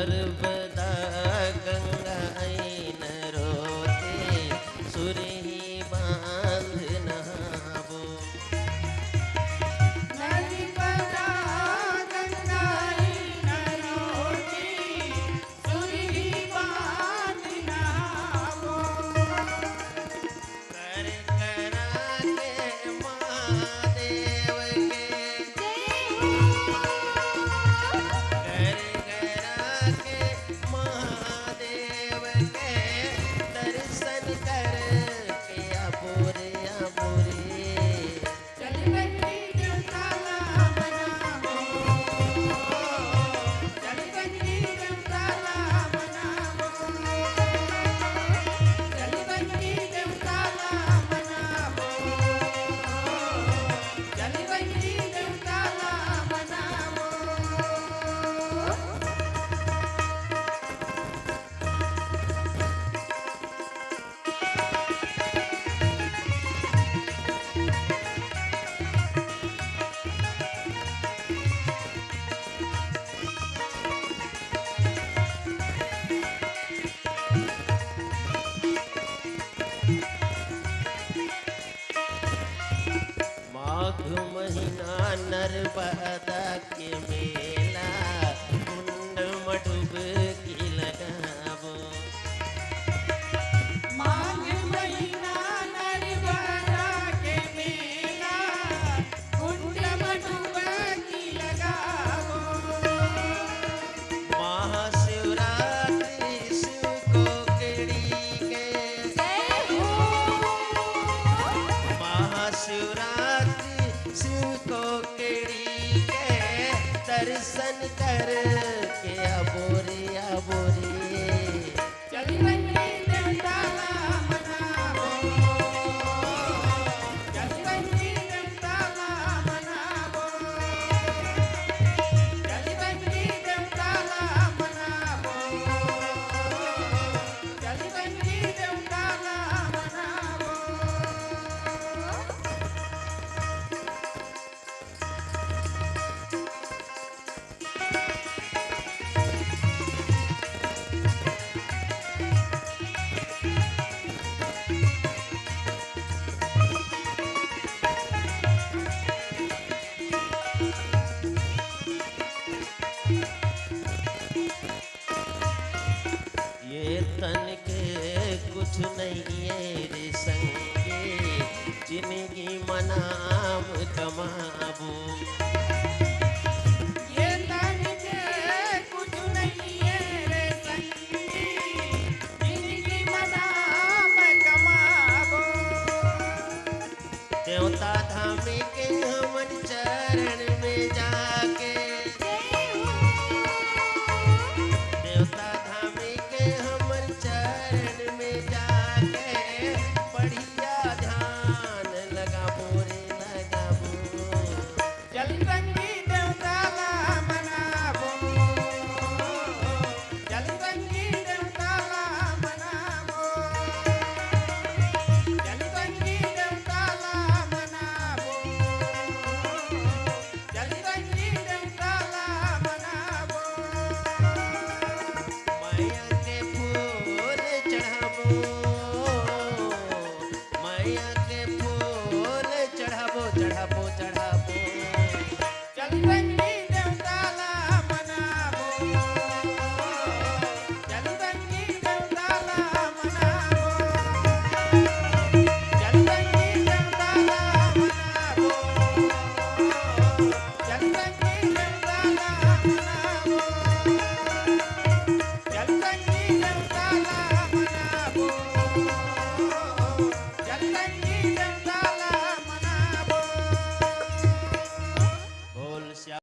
नर्मदा गंगा नरोते सुरही बांध नहावो। नर्मदा गंगा नरोते सुरही बांध नहावो। कर करा के महादेव के कर करा के महादेव के दर्शन कर के अबोरे अबोरे चल बंदी देवताला मनावो। चल बंदी देवताला मनावो। चल बंदी देवताला मनावो। चल बंदी देवताला मनावो। माघ महीना नर्मदा के मेला कुंड मडुबकी लगावो। माघ महीना नर्मदा के मेला कुंड मडुबकी लगावो। महाशिवरात्रि शिव को केड़ी के महाशिवरात्रि शिव को केड़ी के दर्शन कर के अबोरे अबोरे चल बंदी देवताला मनावो। चल बंदी देवताला मनावो। चल बंदी देवताला मनावो। चल बंदी देवताला मनावो। ये तन के कुछ नहीं